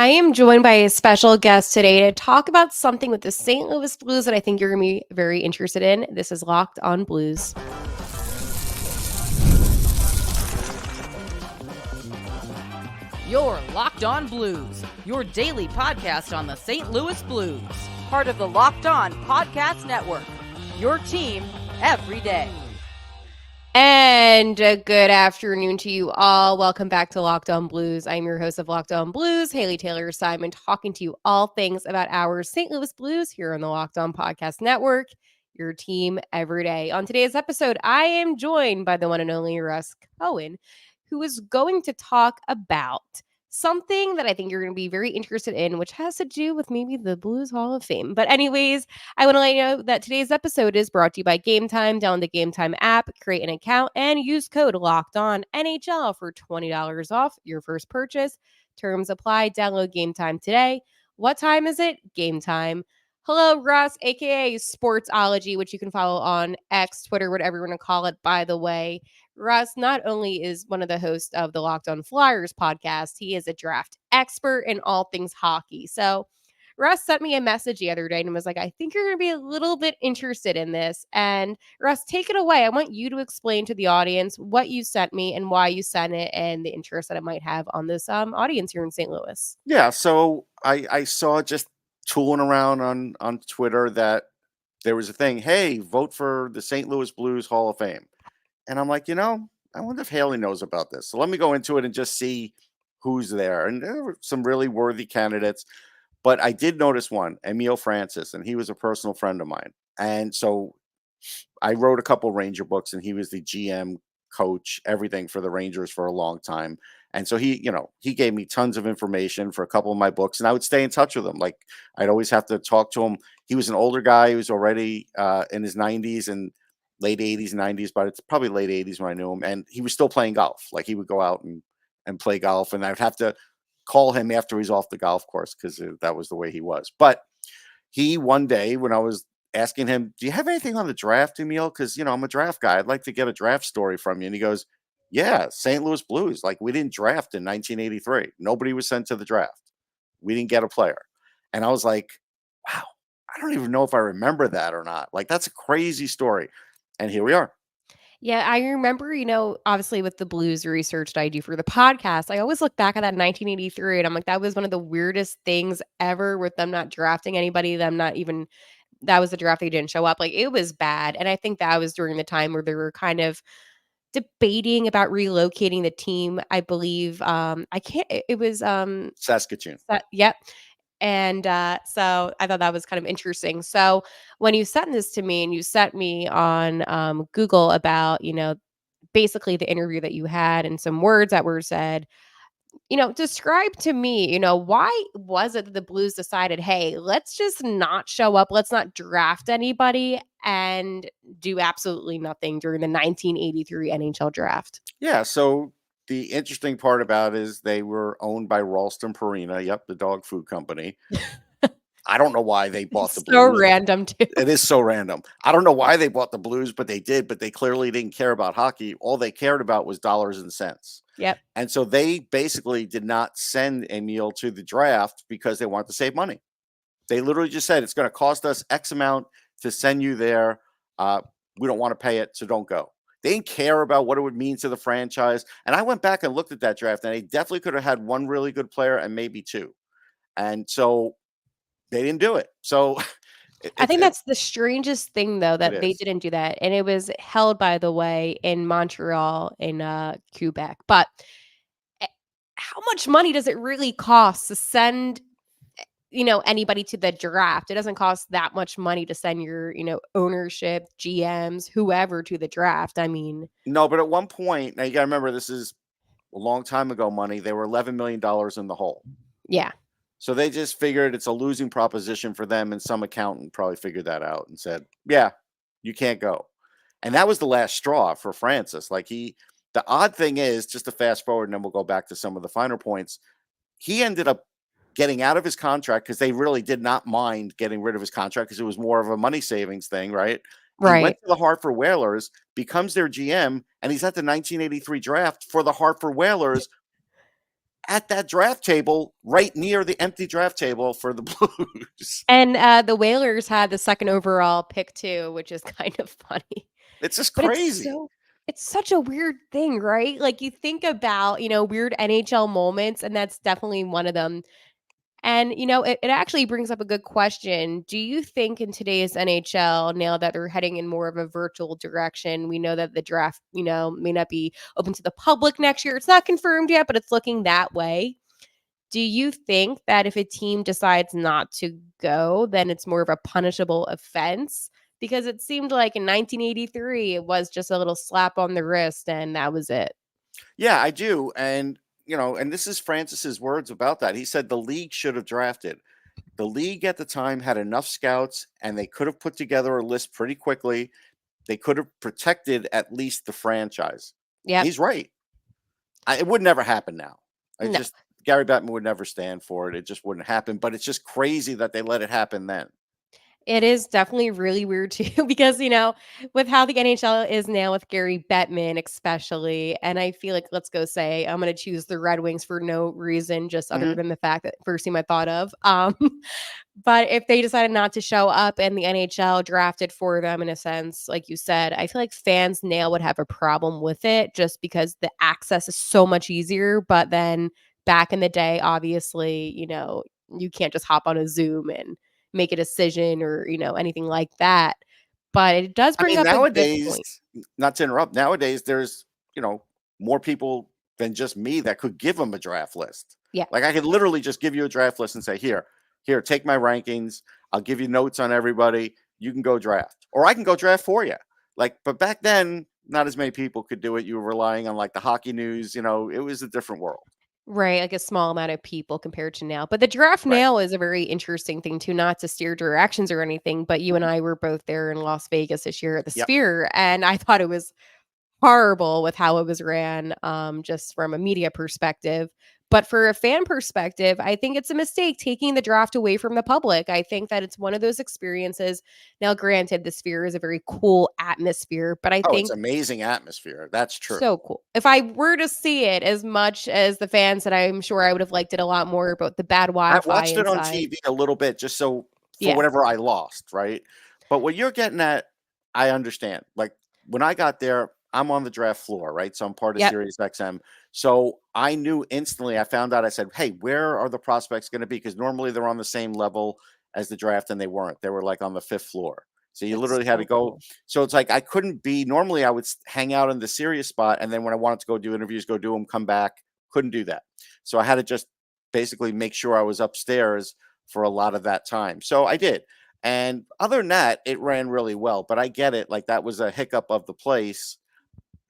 I am joined by a special guest today to talk about something with the St. Louis Blues that I think you're going to be very interested in. This is Locked on Blues. You're Locked on Blues, your daily podcast on the St. Louis Blues. Part of the Locked on Podcast Network, your team every day. And good afternoon to you all. Welcome back to Locked on Blues. I'm your host of Locked on Blues, Haley Taylor Simon, talking to you all things about our St. Louis Blues here on the Locked on Podcast Network, your team every day. On today's episode, I am joined by the one and only Russ Cohen, who is going to talk about something that I think you're going to be very interested in, which has to do with maybe the Blues Hall of Fame. But anyways, I want to let you know that today's episode is brought to you by Gametime. Download the Gametime app, create an account, and use code LOCKEDONNHL for $20 off your first purchase. Terms apply. Download Gametime today. What time is it? Gametime. Hello, Russ, aka Sportsology, which you can follow on X, Twitter, whatever you want to call it, by the way. Russ not only is one of the hosts of the Locked on Flyers podcast, he is a draft expert in all things hockey. So Russ sent me a message the other day and was like, I think you're going to be a little bit interested in this. And Russ, take it away. I want you to explain to the audience what you sent me and why you sent it and the interest that it might have on this audience here in St. Louis. Yeah, so I saw just tooling around on Twitter that there was a thing, hey, vote for the St. Louis Blues Hall of Fame. And I'm like, I wonder if Haley knows about this. So let me go into it and just see who's there. And there were some really worthy candidates. But I did notice one, Emile Francis, and he was a personal friend of mine. And so I wrote a couple Ranger books, and he was the GM, coach, everything for the Rangers for a long time. And so he gave me tons of information for a couple of my books, and I would stay in touch with him. Like I'd always have to talk to him. He was an older guy. He was already in his 90s and late 80s, 90s, but it's probably late 80s when I knew him. And he was still playing golf. Like he would go out and play golf, and I'd have to call him after he's off the golf course because that was the way he was. But he one day when I was asking him, do you have anything on the draft, Emile? Because, I'm a draft guy. I'd like to get a draft story from you. And he goes, yeah, St. Louis Blues. Like we didn't draft in 1983. Nobody was sent to the draft. We didn't get a player. And I was like, wow, I don't even know if I remember that or not. Like that's a crazy story. And here we are. Yeah, I remember, obviously with the Blues research that I do for the podcast, I always look back at that 1983 and I'm like, that was one of the weirdest things ever with them not drafting anybody, that was the draft they didn't show up. Like it was bad. And I think that was during the time where they were kind of debating about relocating the team. I believe it was Saskatoon. Yep. And so I thought that was kind of interesting. So when you sent this to me and you sent me on Google about, basically the interview that you had and some words that were said, describe to me, why was it that the Blues decided, hey, let's just not show up, let's not draft anybody and do absolutely nothing during the 1983 NHL draft? Yeah, so the interesting part about it is they were owned by Ralston Purina, the dog food company. I don't know why they bought the Blues. So random, too. It is so random. I don't know why they bought the Blues, but they did. But they clearly didn't care about hockey. All they cared about was dollars and cents. Yep. And so they basically did not send Emile to the draft because they wanted to save money. They literally just said, it's going to cost us X amount to send you there. We don't want to pay it, so don't go. They didn't care about what it would mean to the franchise. And I went back and looked at that draft, and they definitely could have had one really good player and maybe two. And so they didn't do it. So I think that's the strangest thing, though, that they didn't do that. And it was held, by the way, in Montreal, in Quebec. But how much money does it really cost to send, anybody to the draft? It doesn't cost that much money to send your, ownership, GMs, whoever to the draft. I mean, no, but at one point, now you got to remember, this is a long time ago money. They were $11 million in the hole. Yeah. So they just figured it's a losing proposition for them, and some accountant probably figured that out and said, yeah, you can't go. And that was the last straw for Francis. Like the odd thing is, just to fast forward, and then we'll go back to some of the finer points, he ended up getting out of his contract because they really did not mind getting rid of his contract because it was more of a money savings thing, right? Right. He went to the Hartford Whalers, becomes their GM, and he's at the 1983 draft for the Hartford Whalers at that draft table, right near the empty draft table for the Blues. And the Whalers had the second overall pick too, which is kind of funny. It's just But crazy. it's such a weird thing, right? Like you think about, weird NHL moments, and that's definitely one of them. And, it actually brings up a good question. Do you think in today's NHL, now that they're heading in more of a virtual direction, we know that the draft, may not be open to the public next year. It's not confirmed yet, but it's looking that way. Do you think that if a team decides not to go, then it's more of a punishable offense? Because it seemed like in 1983, it was just a little slap on the wrist and that was it. Yeah, I do. And, and this is Francis's words about that. He said the league should have drafted. The league at the time had enough scouts and they could have put together a list pretty quickly. They could have protected at least the franchise. Yep. He's right. It would never happen now. No. Gary Bettman would never stand for it. It just wouldn't happen. But it's just crazy that they let it happen then. It is definitely really weird too, because, with how the NHL is now with Gary Bettman, especially, and I feel like, let's go say, I'm going to choose the Red Wings for no reason, just other Mhm. than the fact that first team I thought of. But if they decided not to show up and the NHL drafted for them, in a sense, like you said, I feel like fans now would have a problem with it just because the access is so much easier. But then back in the day, obviously, you can't just hop on a Zoom and make a decision or, anything like that. But it does I bring mean, up a good nowadays, point. not to interrupt, nowadays there's, more people than just me that could give them a draft list. Yeah. Like I could literally just give you a draft list and say, here, take my rankings. I'll give you notes on everybody. You can go draft, or I can go draft for you. Like, but back then, not as many people could do it. You were relying on like the hockey news. It was a different world. Right, like a small amount of people compared to now. But the draft Right. now is a very interesting thing too, not to steer directions or anything, but you and Mhm. I were both there in Las Vegas this year at the Yep. Sphere, and I thought it was horrible with how it was ran, just from a media perspective. But for a fan perspective, I think it's a mistake taking the draft away from the public. I think that it's one of those experiences. Now, granted, the Sphere is a very cool atmosphere, but I Oh, it's think amazing atmosphere. That's true. so cool. If I were to see it as much as the fans said, I'm sure I would have liked it a lot more, but the bad I Wi-Fi watched it on inside. TV a little bit just so for Yeah. whatever I lost, right? But what you're getting at, I understand. Like when I got there, I'm on the draft floor, right? So I'm part of Yep. Sirius XM. So I knew instantly. I found out. I said, "Hey, where are the prospects going to be?" Because normally they're on the same level as the draft, and they weren't. They were like on the fifth floor. So you That's literally had to so go. cool. So it's like I couldn't be. Normally, I would hang out in the Sirius spot, and then when I wanted to go do interviews, go do them, come back. Couldn't do that. So I had to just basically make sure I was upstairs for a lot of that time. So I did. And other than that, it ran really well. But I get it. Like that was a hiccup of the place.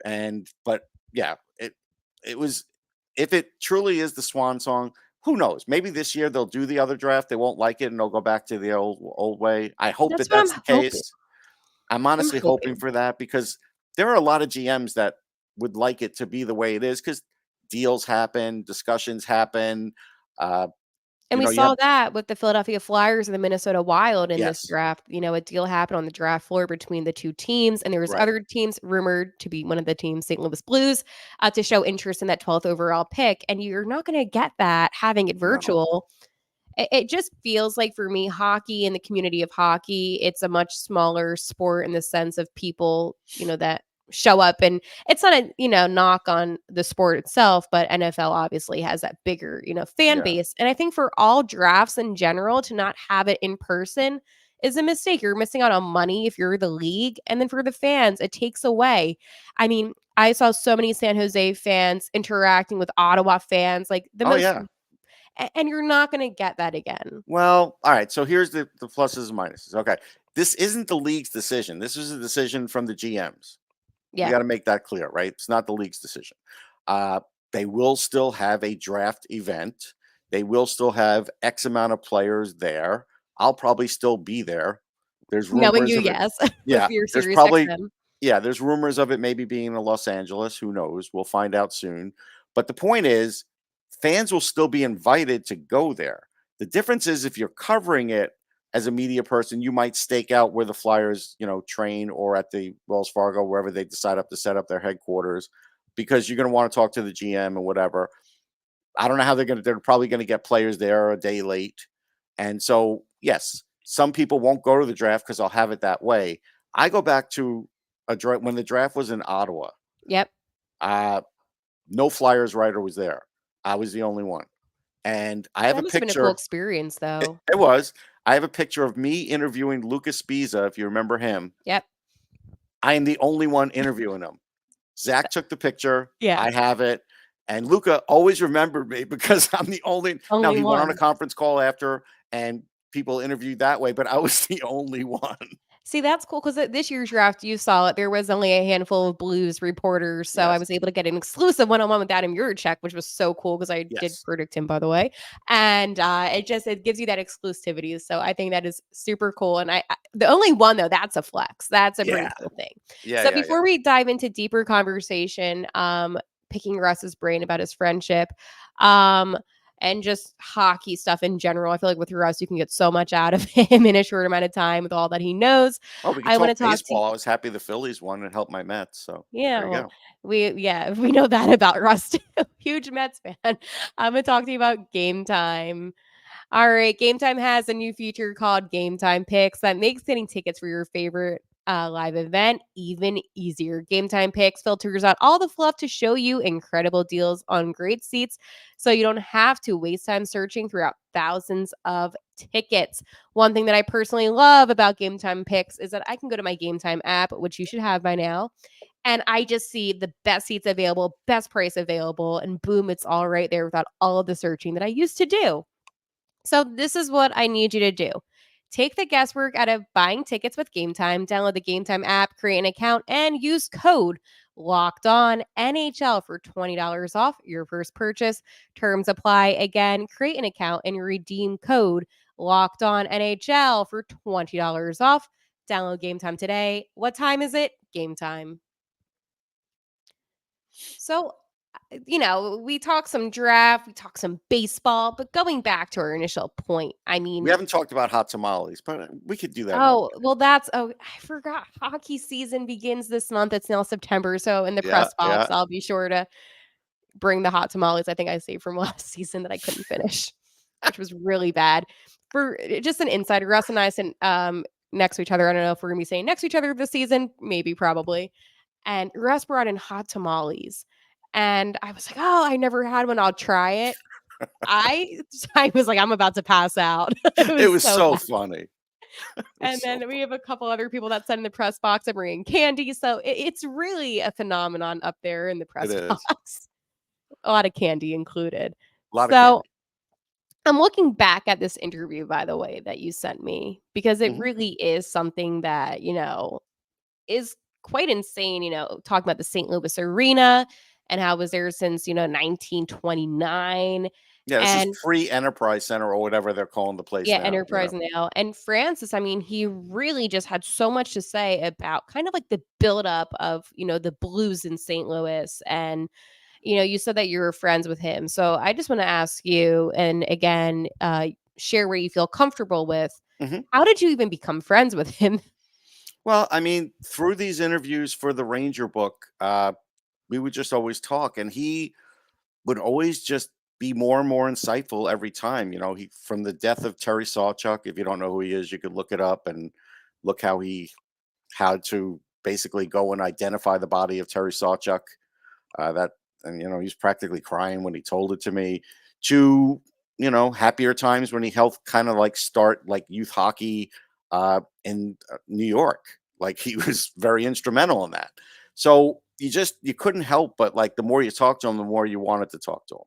But yeah, it was if it truly is the swan song, who knows? Maybe this year they'll do the other draft. They won't like it and they'll go back to the old way. I hope That's that what that's I'm the hoping. case. I'm I'm honestly hoping hoping. for that because there are a lot of GMs that would like it to be the way it is because deals happen, discussions happen. Uh, And we you have saw that with the Philadelphia Flyers and the Minnesota Wild in this yes, draft. A deal happened on the draft floor between the two teams, and there was right. other teams rumored to be one of the teams, St. Louis Blues, to show interest in that 12th overall pick. And you're not going to get that having it No. virtual. It just feels like for me, hockey and the community of hockey, it's a much smaller sport in the sense of people, that show up. And it's not a, knock on the sport itself, but NFL obviously has that bigger, fan Yeah. base. And I think for all drafts in general, to not have it in person is a mistake. You're missing out on money if you're the league. And then for the fans, it takes away. I mean, I saw so many San Jose fans interacting with Ottawa fans, like the Oh, most, yeah. and you're not going to get that again. Well, all right. So here's the pluses and minuses. Okay. This isn't the league's decision. This is a decision from the GMs. We Yeah. got to make that clear, right? It's not the league's decision. Uh, they will still have a draft event. They will still have X amount of players there. I'll probably still be there. There's Knowing rumors you, of it. yes, with Yeah. your There's Sirius probably XM. Yeah, there's rumors of it maybe being in Los Angeles. Who knows? We'll find out soon. But the point is, fans will still be invited to go there. The difference is if you're covering it as a media person, you might stake out where the Flyers, train or at the Wells Fargo, wherever they decide up to set up their headquarters, because you're going to want to talk to the GM and whatever. I don't know how they're probably going to get players there a day late. And so, yes, some people won't go to the draft because I'll have it that way. I go back to when the draft was in Ottawa. Yep. Uh, no Flyers writer was there. I was the only one. And I have That a must have been a cool picture. experience, It, though. it was. I have a picture of me interviewing Lucas Spiza, if you remember him. Yep. I am the only one interviewing him. Zach took the picture. Yeah. I have it. And Luca always remembered me because I'm the only. Now, Only he went on a one. conference call after, and people interviewed that way, but I was the only one. See, that's cool because this year's draft, you saw it. There was only a handful of Blues reporters, so I Yes. was able to get an exclusive one-on-one with Adam Yurchek, which was so cool because I did Yes. predict him, by the way. And it gives you that exclusivity. So I think that is super cool. And the only one though, that's a flex. That's a pretty Yeah. cool thing. Yeah. So Yeah. before we dive into deeper conversation, picking Russ's brain about his friendship, and just hockey stuff in general. I feel like with Russ, you can get so much out of him in a short amount of time with all that he knows. Oh, we could I want to talk talk to baseball. I was happy the Phillies won and helped my Mets. So yeah, there you well, go. we know that about Russ too. Huge Mets fan. I'm gonna talk to you about Game Time. All right, Game Time has a new feature called Game Time Picks that makes getting tickets for your favorite live event even easier. Game Time Picks filters out all the fluff to show you incredible deals on great seats so you don't have to waste time searching throughout thousands of tickets. One thing that I personally love about Game Time Picks is that I can go to my Game Time app, which you should have by now, and I just see the best seats available, best price available, and boom, it's all right there without all of the searching that I used to do. So this is what I need you to do. Take the guesswork out of buying tickets with Game Time. Download the Game Time app, create an account, and use code Locked On NHL for $20 off your first purchase. Terms apply. Again, create an account and redeem code Locked On NHL for $20 off. Download Game Time today. What time is it? Game Time. So, we talk some draft, we talk some baseball, but going back to our initial point, I mean, We haven't talked about hot tamales, but we could do that another oh, well, I forgot hockey season begins this month. It's now September. So in the day. Yeah. press box, Yeah. I'll be sure to bring the hot tamales I think I saved from last season that I couldn't finish, which was really bad. For just an insider, Russ and I sit next to each other. I don't know if we're gonna be saying next to each other this season, maybe, probably. And Russ brought in hot tamales. And I was like, oh, I never had one. I'll try it. I I was like, I'm about to pass out. It It was was so so bad. funny. And then we have a couple other people that send in the press box and bring in candy. So it's really a phenomenon up there in the It press is. box. A lot of candy included. A lot of So candy. I'm looking back at this interview, by the way, that you sent me, because it Mhm. really is something that, is quite insane, talking about the St. Louis Arena and how it was there since, 1929. Yeah, this is And pre-Enterprise Center or whatever they're calling the place yeah, now, you know? Enterprise now. And Francis, I mean, he really just had so much to say about kind of like the buildup of, the blues in St. Louis. And, you said that you were friends with him. So I just want to ask you, and again, share where you feel comfortable with. Mhm. How did you even become friends with him? Well, I mean, through these interviews for the Ranger book, we would just always talk, and he would always just be more and more insightful every time. He from the death of Terry Sawchuk. If you don't know who he is, you could look it up and look how he had to basically go and identify the body of Terry Sawchuk. That and he's practically crying when he told it to me. To happier times when he helped kind of like start like youth hockey in New York. Like he was very instrumental in that. So you couldn't help but like the more you talk to him, the more you wanted to talk to him.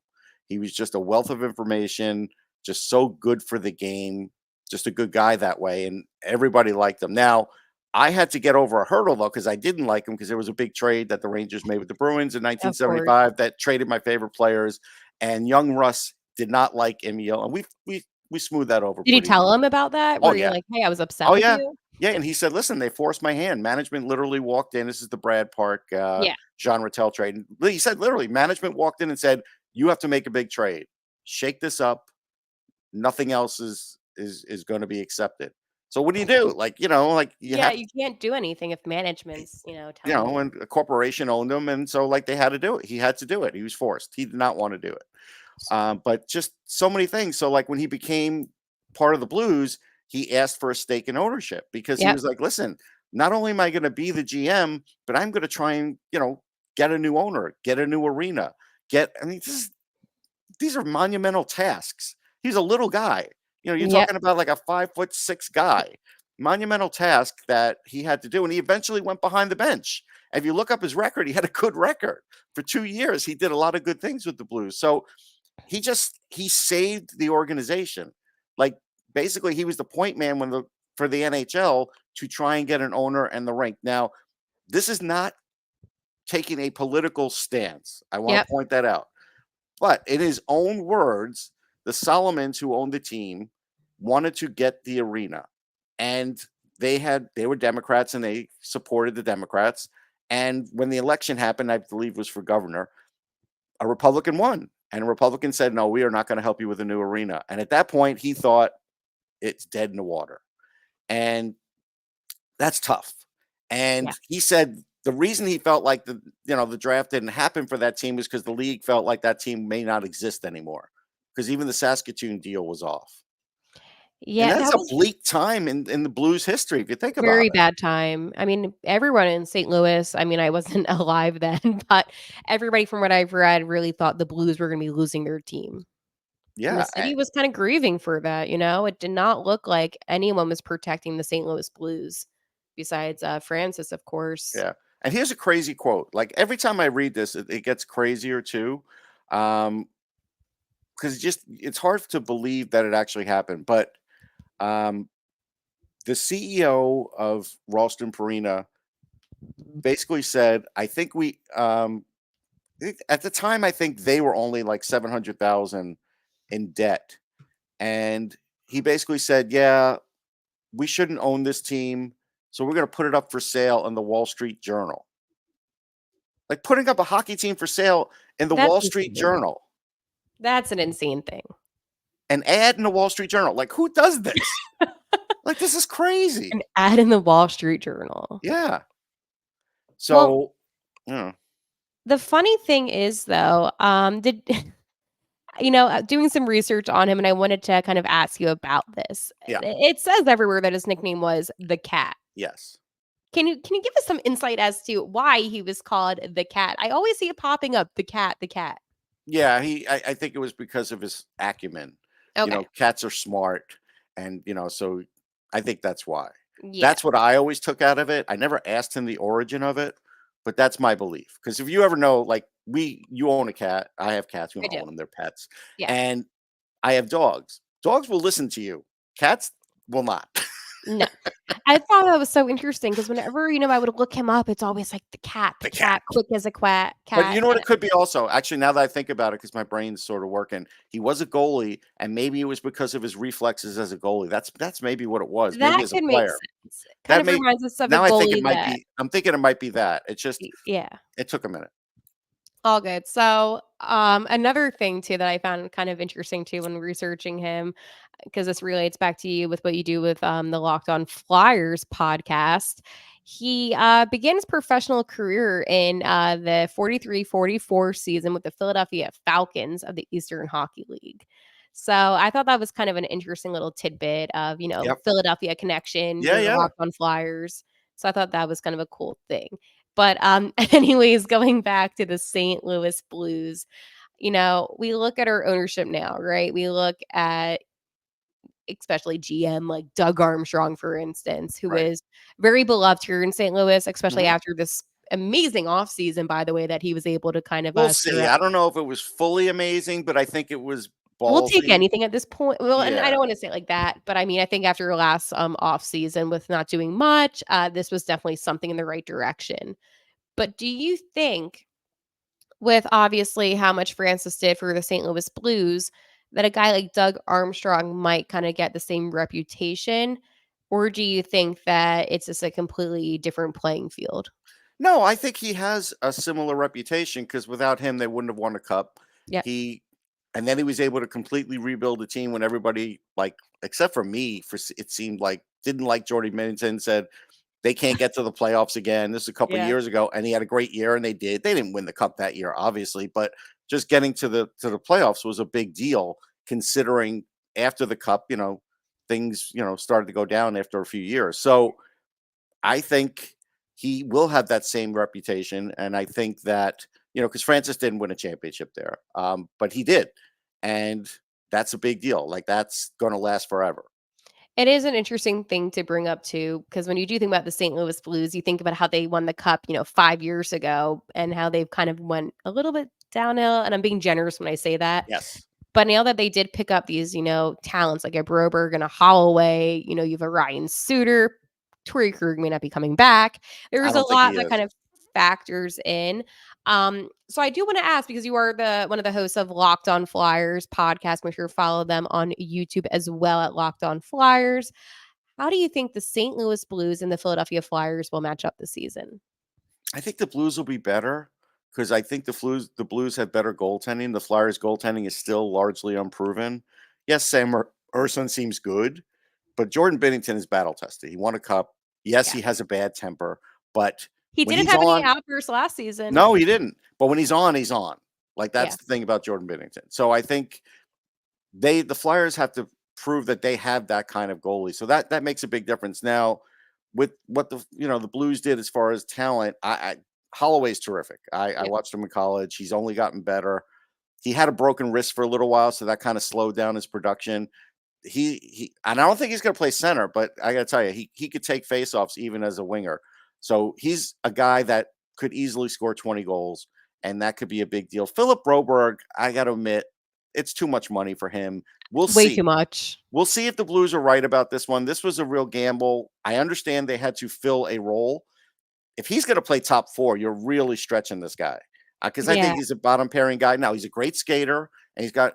He was just a wealth of information, just so good for the game, just a good guy that way, and everybody liked him. Now, I had to get over a hurdle though because I didn't like him because there was a big trade that the Rangers made with the Bruins in Of course. 1975 that traded my favorite players, and young Russ did not like Emil, and we smoothed that over Did you pretty. tell him about that? Oh Were you yeah, like, hey, I was upset oh with yeah, you? yeah. And he said, "Listen, they forced my hand. Management literally walked in. This is the Brad Park Yeah. Jean Rattel trade. And he said literally, management walked in and said, you have to make a big trade. Shake this up. Nothing else is going to be accepted. So what do you do? Like like you Yeah, have you can't do anything if management's, telling you. and a corporation owned him, and so like they had to do it. He had to do it. He was forced. He did not want to do it. But just so many things. So like when he became part of the Blues, he asked for a stake in ownership because he Yep. was like, listen, not only am I going to be the GM, but I'm going to try and, get a new owner, get a new arena, these are monumental tasks. He's a little guy. You're Yep. talking about like a 5'6" guy. Monumental task that he had to do. And he eventually went behind the bench. If you look up his record, he had a good record. For 2 years, he did a lot of good things with the Blues. So he saved the organization. Like basically he was the point man for the NHL to try and get an owner and the rink. Now, this is not taking a political stance. I want Yep. to point that out. But in his own words, the Solomons who owned the team wanted to get the arena. And they were Democrats and they supported the Democrats. And when the election happened, I believe was for governor, a Republican won. And a Republican said, no, we are not going to help you with a new arena. And at that point, he thought it's dead in the water. And that's tough. Yeah. And he said the reason he felt like the draft didn't happen for that team is because the league felt like that team may not exist anymore. Because even the Saskatoon deal was off. And Yeah, that's that a was bleak time in the Blues history, if you think about very it. bad time. I mean, everyone in St. Louis, I mean, I wasn't alive then, but everybody from what I've read really thought the Blues were gonna be losing their team. And the Yeah. city was kinda grieving for that, you know? It did not look like anyone was protecting the St. Louis Blues besides, Francis, of course. Yeah. And here's a crazy quote. Like every time I read this, it gets crazier too. Because it's hard to believe that it actually happened. But um, the CEO of Ralston Purina basically said, I think at the time, I think they were only like 700,000 in debt. And he basically said, yeah, we shouldn't own this team. So we're going to put it up for sale in the Wall Street Journal. Like putting up a hockey team for sale in the That's Wall Street insane. Journal. That's an insane thing. An ad in the Wall Street Journal. Like who does this? Like this is crazy. An ad in the Wall Street Journal. Yeah. Well, So, yeah. the funny thing is though, did doing some research on him, and I wanted to kind of ask you about this. Yeah. It says everywhere that his nickname was the Cat. Yes. Can you give us some insight as to why he was called the Cat? I always see it popping up, the Cat, the Cat. Yeah, I think it was because of his acumen. Okay. Cats are smart and so I think that's why. Yeah. That's what I always took out of it. I never asked him the origin of it, but that's my belief. Because if you ever know, like you own a cat, I have cats, we I don't do. own them, they're pets. Yeah. And I have dogs. Dogs will listen to you. Cats will not. No. I thought that was so interesting because whenever, I would look him up, it's always like the cat, The cat. quick as a But you cat. know what it could be also? Actually, now that I think about it, because my brain's sort of working, he was a goalie, and maybe it was because of his reflexes as a goalie. That's maybe what it was. Maybe That as a could make player. sense. Kind That of may reminds us of a now I think it goalie might that be. I'm thinking it might be that. It's just yeah. it took a minute. All good. So, another thing too that I found kind of interesting too when researching him, because this relates back to you with what you do with the Locked On Flyers podcast. He began his professional career in the 43-44 season with the Philadelphia Falcons of the Eastern Hockey League. So I thought that was kind of an interesting little tidbit of, Yep. Philadelphia connection Yeah, here at yeah. Locked On Flyers. So I thought that was kind of a cool thing. But anyways, going back to the St. Louis Blues, we look at our ownership now, right? We look at especially GM like Doug Armstrong, for instance, who Right. is very beloved here in St. Louis, especially Mhm. after this amazing offseason, by the way, that he was able to kind of We'll stir see. up. I don't know if it was fully amazing, but I think it was We'll take ballsy. anything at this point. Well, and I Yeah. don't want to say it like that, but I mean, I think after last off season with not doing much, this was definitely something in the right direction. But do you think, with obviously how much Francis did for the St. Louis Blues, that a guy like Doug Armstrong might kind of get the same reputation? Or do you think that it's just a completely different playing field? No, I think he has a similar reputation because without him, they wouldn't have won a cup. Yeah. And then he was able to completely rebuild the team when everybody, like, except for me, it seemed like didn't like Jordy Minton, said they can't get to the playoffs again. This is a couple Yeah. years ago, and he had a great year, and they did. They didn't win the cup that year, obviously, but just getting to the playoffs was a big deal, considering after the cup, things started to go down after a few years. So I think he will have that same reputation, and I think that because Francis didn't win a championship there, but he did, and that's a big deal. Like that's going to last forever. It is an interesting thing to bring up too, because when you do think about the St. Louis Blues, you think about how they won the cup, 5 years ago and how they've kind of went a little bit downhill, and I'm being generous when I say that. Yes, But now that they did pick up these, talents like a Broberg and a Holloway, you have a Ryan Suter, Torrey Krug may not be coming back. I There's a don't think lot he that is. kind of factors in. So I do want to ask, because you are one of the hosts of Locked On Flyers podcast. Make sure to follow them on YouTube as well at Locked On Flyers. How do you think the St. Louis Blues and the Philadelphia Flyers will match up this season? I think the Blues will be better because I think the Blues have better goaltending. The Flyers' goaltending is still largely unproven. Yes, Sam Urson seems good, but Jordan Binnington is battle tested. He won a cup. Yes, Yeah. he has a bad temper, but He when didn't he's have any on, outbursts last season. no, he didn't. But when he's on, he's on. Like Yeah. that's the thing about Jordan Binnington. So I think the Flyers have to prove that they have that kind of goalie. So that makes a big difference. Now, with what the Blues did as far as talent, I Holloway's terrific. I Yeah. watched him in college. He's only gotten better. He had a broken wrist for a little while, so that kind of slowed down his production. He and I don't think he's going to play center, but I got to tell you, he could take faceoffs even as a winger. So he's a guy that could easily score 20 goals, and that could be a big deal. Philip Broberg, I got to admit, it's too much money for him. We'll Way see. too much. We'll see if the Blues are right about this one. This was a real gamble. I understand they had to fill a role. If he's going to play top four, you're really stretching this guy because I Yeah. think he's a bottom pairing guy. Now, he's a great skater and he's got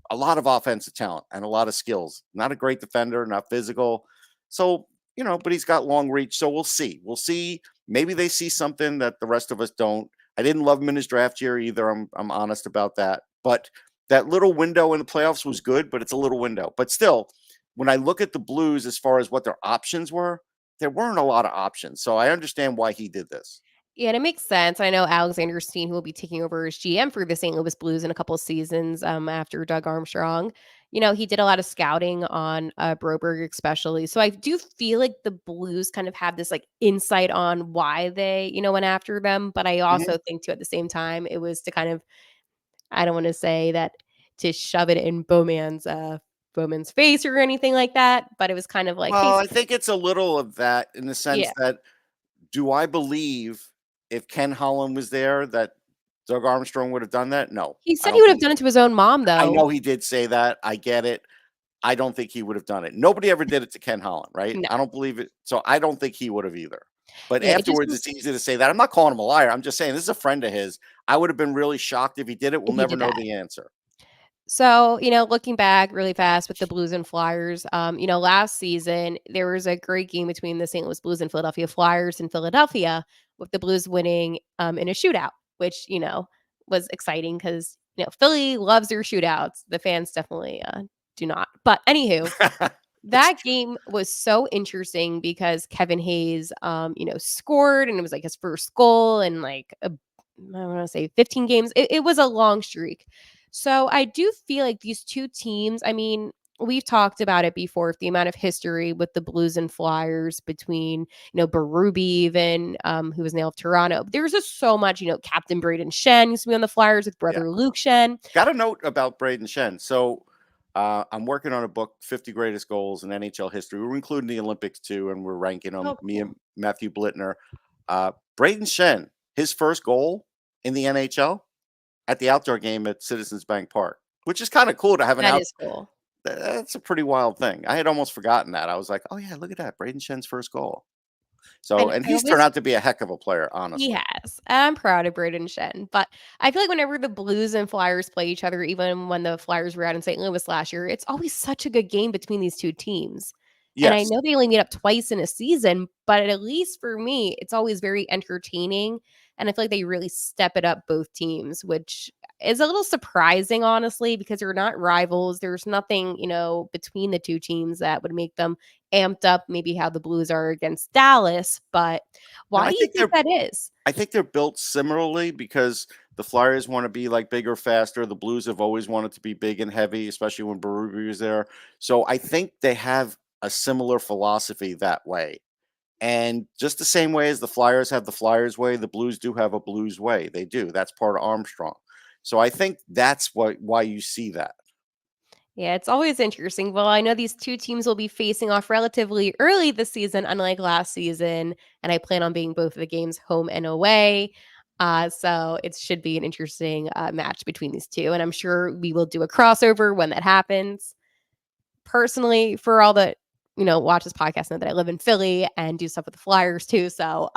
a lot of offensive talent and a lot of skills. Not a great defender, not physical. So, but he's got long reach. So we'll see. We'll see. Maybe they see something that the rest of us don't. I didn't love him in his draft year either. I'm honest about that. But that little window in the playoffs was good, but it's a little window. But still, when I look at the Blues as far as what their options were, there weren't a lot of options. So I understand why he did this. Yeah, and it makes sense. I know Alexander Steen, who will be taking over as GM for the St. Louis Blues in a couple of seasons after Doug Armstrong. He did a lot of scouting on Broberg especially. So I do feel like the Blues kind of have this like insight on why they, went after them. But I Mhm. also think too at the same time, it was to kind of, I don't want to say that to shove it in Bowman's face or anything like that. But it was kind of like, hey, Well, I think it's a little of that in the sense yeah. that do I believe if Ken Holland was there that Doug Armstrong would have done that? No, He I said he don't would have believe done it. it to his own mom, I though. know he did say that. I get it. I don't think he would have done it. Nobody ever did it to Ken Holland, right? No. I don't believe it. So I don't think he would have either. But Yeah, it just afterwards, was it's easy to say that. I'm not calling him a liar. I'm just saying this is a friend of his. I would have been really shocked if he did it. We'll if he never did know that. the answer. So, looking back really fast with the Blues and Flyers, last season there was a great game between the St. Louis Blues and Philadelphia Flyers in Philadelphia, with the Blues winning in a shootout, which, was exciting because, Philly loves their shootouts. The fans definitely do not. But anywho, It's that game was so interesting because Kevin Hayes, scored, and it was like his first goal in like I want to say 15 games. It was a long streak. So I do feel like these two teams, I mean, we've talked about it before, the amount of history with the Blues and Flyers between, Berube even, who was nailed Toronto. There's just so much, Captain Braden Shen used to be on the Flyers with yeah. brother Luke Shen. Got a note about Braden Shen. So I'm working on a book, 50 Greatest Goals in NHL History. We're including the Olympics too, and we're ranking them, Oh, me cool. and Matthew Blittner. Braden Shen, his first goal in the NHL at the outdoor game at Citizens Bank Park, which is kind of cool to have an That out. is cool. That's a pretty wild thing. I had almost forgotten that. I was like, oh, yeah, look at that. Braden Shen's first goal. So, And and I he's turned always out to be a heck of a player, He honestly. has. I'm proud of Braden Shen. But I feel like whenever the Blues and Flyers play each other, even when the Flyers were out in St. Louis last year, it's always such a good game between these two teams. And I Yes. know they only meet up twice in a season, but at least for me, it's always very entertaining. And I feel like they really step it up, both teams, which is a little surprising, honestly, because they're not rivals. There's nothing, between the two teams that would make them amped up, maybe how the Blues are against Dallas. But No, why do you think that is? I think they're built similarly because The Flyers want to be like bigger, faster. The Blues have always wanted to be big and heavy, especially when Berube was there. So I think they have a similar philosophy that way. And just the same way as the Flyers have the Flyers way, the Blues do have a Blues way. They do. That's part of Armstrong. So I think that's why you see that. Yeah, it's always interesting. Well, I know these two teams will be facing off relatively early this season, unlike last season, and I plan on being both of the games home and away. So it should be an interesting match between these two, and I'm sure we will do a crossover when that happens. Personally, for all the watch this podcast, know that I live in Philly and do stuff with the Flyers too. So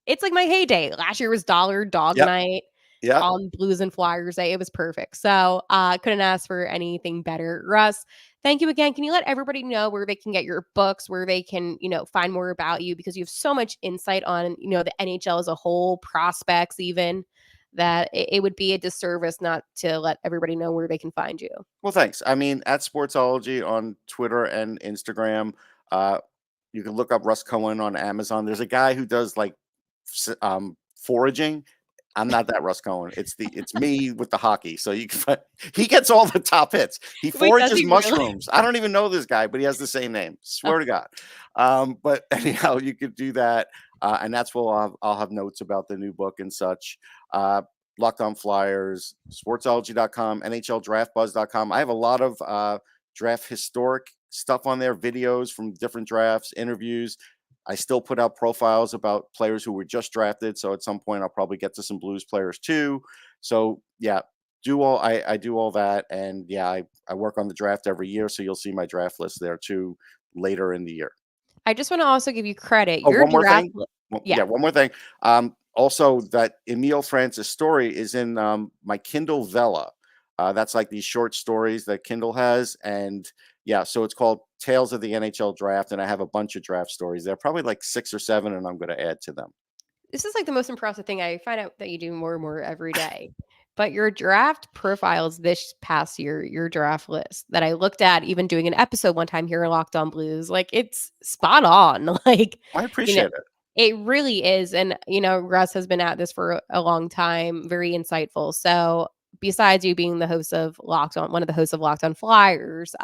it's like my heyday. Last year was Dollar Dog Yep. Night Yep. on Blues and Flyers Day. It was perfect. So couldn't ask for anything better. Russ, thank you again. Can you let everybody know where they can get your books, where they can, find more about you? Because you have so much insight on, the NHL as a whole, prospects even, that it would be a disservice not to let everybody know where they can find you. Well, thanks. I mean, at Sportsology on Twitter and Instagram. Uh, you can look up Russ Cohen on Amazon. There's a guy who does like foraging. I'm not that Russ Cohen. It's me with the hockey. So you can find, he gets all the top hits. He Wait, does forages he really? mushrooms. I don't even know this guy, but he has the same name. Swear to God. But anyhow, you could do that, and that's where I'll have notes about the new book and such. Locked On Flyers, Sportsology.com, NHLDraftBuzz.com. I have a lot of draft historic stuff on there, videos from different drafts, interviews. I still put out profiles about players who were just drafted. So at some point, I'll probably get to some Blues players too. So yeah, I do all that, and yeah, I work on the draft every year. So you'll see my draft list there too later in the year. I just want to also give you credit. Oh, Your one more draft, thing. yeah. One more thing. Also, that Emile Francis story is in my Kindle Vella. That's like these short stories that Kindle has, and yeah, so it's called Tales of the NHL Draft, and I have a bunch of draft stories. There are probably like 6 or 7, and I'm going to add to them. This is like the most impressive thing. I find out that you do more and more every day. But your draft profiles this past year, your draft list that I looked at, even doing an episode one time here in Locked On Blues, like it's spot on. Like, I you know, appreciate it. it really is. And, Russ has been at this for a long time, very insightful. So, besides you being the host of Locked On, one of the hosts of Locked On Flyers,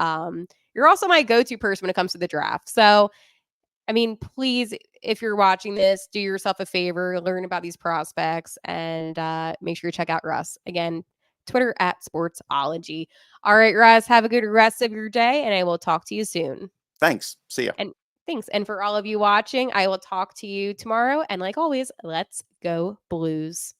you're also my go to person when it comes to the draft. So, I mean, please, if you're watching this, do yourself a favor, learn about these prospects, and make sure you check out Russ. Again, Twitter at Sportsology. All right, Russ, have a good rest of your day, and I will talk to you soon. Thanks. See ya. And thanks. And for all of you watching, I will talk to you tomorrow. And like always, let's go Blues.